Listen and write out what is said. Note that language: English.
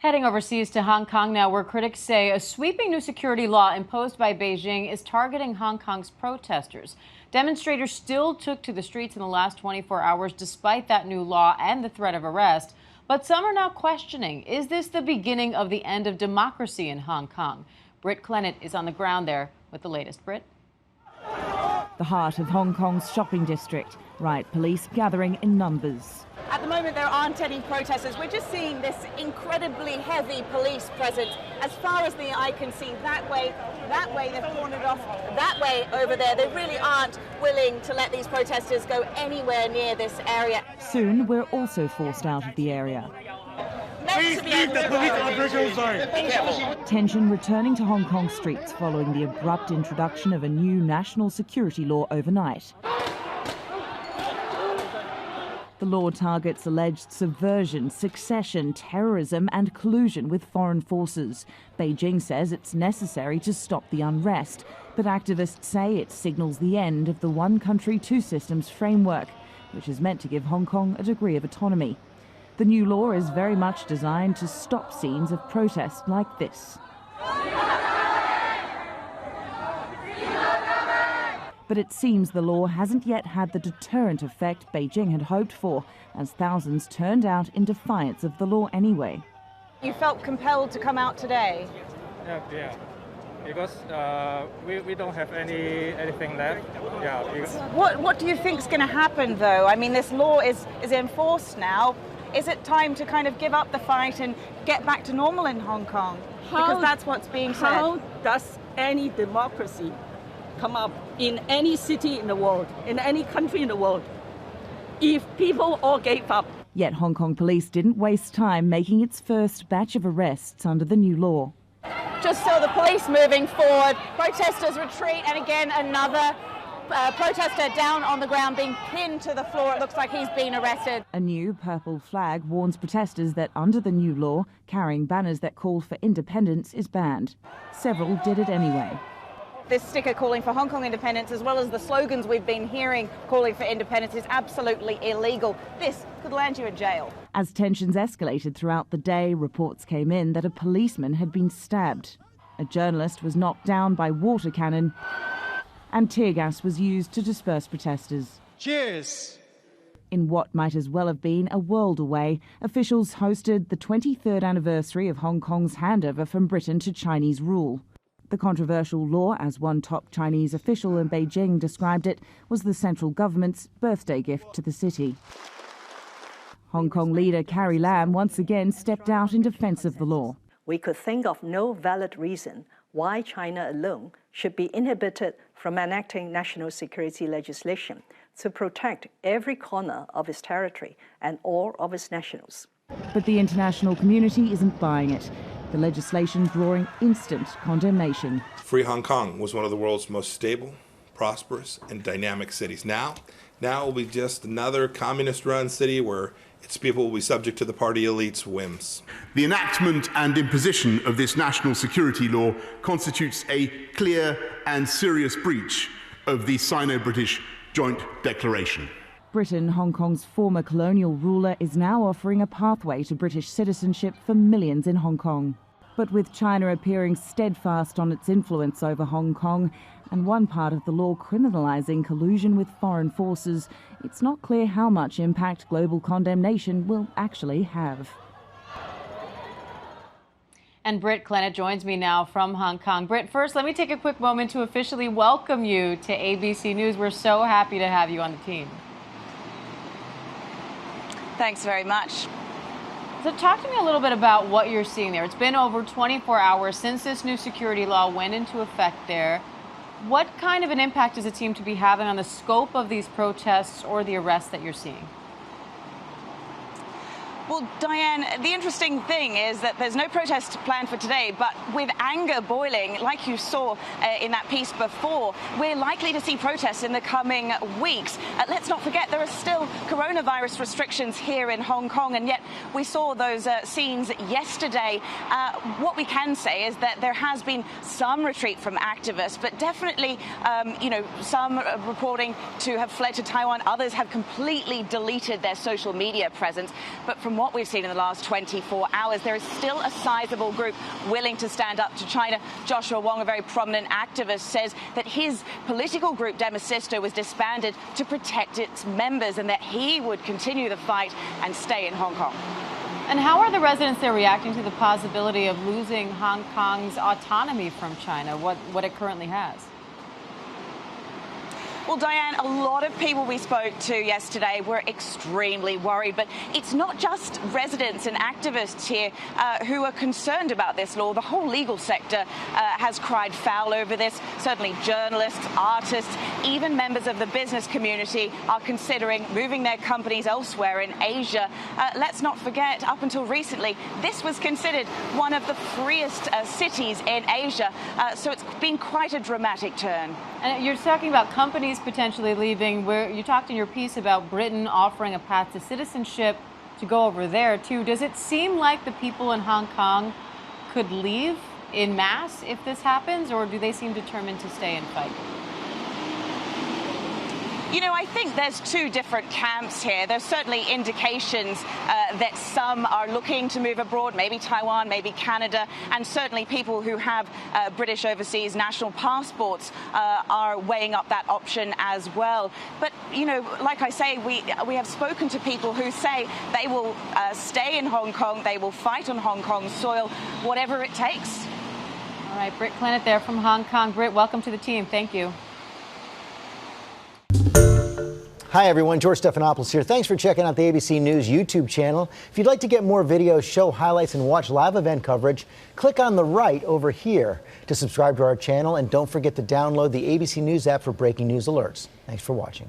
Heading overseas to Hong Kong now, where critics say a sweeping new security law imposed by Beijing is targeting Hong Kong's protesters. Demonstrators still took to the streets in the last 24 hours despite that new law and the threat of arrest. But some are now questioning, is this the beginning of the end of democracy in Hong Kong? Britt Clennett is on the ground there with the latest. Britt? The heart of Hong Kong's shopping district. Riot police gathering in numbers. At the moment, there aren't any protesters. We're just seeing this incredibly heavy police presence as far as the eye can see. That way, they've cornered off. That way, over there, they really aren't willing to let these protesters go anywhere near this area. Soon, we're also forced out of the area. Please leave the police on visual zone. Tension returning to Hong Kong streets following the abrupt introduction of a new national security law overnight. The law targets alleged subversion, succession, terrorism and collusion with foreign forces. Beijing says it's necessary to stop the unrest, but activists say it signals the end of the one country, two systems framework, which is meant to give Hong Kong a degree of autonomy. The new law is very much designed to stop scenes of protest like this. But it seems the law hasn't yet had the deterrent effect Beijing had hoped for, as thousands turned out in defiance of the law anyway. You felt compelled to come out today? Yeah. Because we don't have anything left. Yeah. What do you think's going to happen, though? I mean, this law is enforced now. Is it time to kind of give up the fight and get back to normal in Hong Kong? Because that's what's being said. How does any democracy come up in any city in the world, in any country in the world, if people all gave up? Yet Hong Kong police didn't waste time making its first batch of arrests under the new law. Just saw the police moving forward, protesters retreat, and again another protester down on the ground being pinned to the floor. It looks like he's been arrested. A new purple flag warns protesters that under the new law, carrying banners that call for independence is banned. Several did it anyway. This sticker calling for Hong Kong independence, as well as the slogans we've been hearing calling for independence, is absolutely illegal. This could land you in jail. As tensions escalated throughout the day, reports came in that a policeman had been stabbed. A journalist was knocked down by water cannon, and tear gas was used to disperse protesters. Cheers! In what might as well have been a world away, officials hosted the 23rd anniversary of Hong Kong's handover from Britain to Chinese rule. The controversial law, as one top Chinese official in Beijing described it, was the central government's birthday gift to the city. Hong Kong leader Carrie Lam once again stepped out in defense of the law. We could think of no valid reason why China alone should be inhibited from enacting national security legislation to protect every corner of its territory and all of its nationals. But the international community isn't buying it. The legislation drawing instant condemnation. Free Hong Kong was one of the world's most stable, prosperous, and dynamic cities. Now it will be just another communist-run city where its people will be subject to the party elite's whims. The enactment and imposition of this national security law constitutes a clear and serious breach of the Sino-British Joint Declaration. Britain, Hong Kong's former colonial ruler, is now offering a pathway to British citizenship for millions in Hong Kong. But with China appearing steadfast on its influence over Hong Kong and one part of the law criminalising collusion with foreign forces, it's not clear how much impact global condemnation will actually have. And Britt Clennett joins me now from Hong Kong. Britt, first, let me take a quick moment to officially welcome you to ABC News. We're so happy to have you on the team. Thanks very much. So talk to me a little bit about what you're seeing there. It's been over 24 hours since this new security law went into effect there. What kind of an impact does it seem to be having on the scope of these protests or the arrests that you're seeing? Well, Diane, the interesting thing is that there's no protest planned for today, but with anger boiling, like you saw in that piece before, we're likely to see protests in the coming weeks. Let's not forget there are still coronavirus restrictions here in Hong Kong, and yet we saw those scenes yesterday. What we can say is that there has been some retreat from activists, but definitely, some reporting to have fled to Taiwan. Others have completely deleted their social media presence. But from what we've seen in the last 24 hours, there is still a sizable group willing to stand up to China. Joshua Wong, a very prominent activist, says that his political group, Demosisto, was disbanded to protect its members and that he would continue the fight and stay in Hong Kong. And how are the residents there reacting to the possibility of losing Hong Kong's autonomy from China, what it currently has? Well, Diane, a lot of people we spoke to yesterday were extremely worried, but it's not just residents and activists here who are concerned about this law. The whole legal sector has cried foul over this. Certainly journalists, artists, even members of the business community are considering moving their companies elsewhere in Asia. Let's not forget, up until recently, this was considered one of the freest cities in Asia, so it's been quite a dramatic turn. And you're talking about companies potentially leaving, where you talked in your piece about Britain offering a path to citizenship to go over there too. Does it seem like the people in Hong Kong could leave en masse if this happens, or do they seem determined to stay and fight? You know, I think there's two different camps here. There's certainly indications that some are looking to move abroad, maybe Taiwan, maybe Canada, and certainly people who have British overseas national passports are weighing up that option as well. But, you know, like I say, we have spoken to people who say they will stay in Hong Kong, they will fight on Hong Kong soil, whatever it takes. All right, Britt Clennett there from Hong Kong. Britt, welcome to the team. Thank you. Hi, everyone. George Stephanopoulos here. Thanks for checking out the ABC News YouTube channel. If you'd like to get more videos, show highlights, and watch live event coverage, click on the right over here to subscribe to our channel. And don't forget to download the ABC News app for breaking news alerts. Thanks for watching.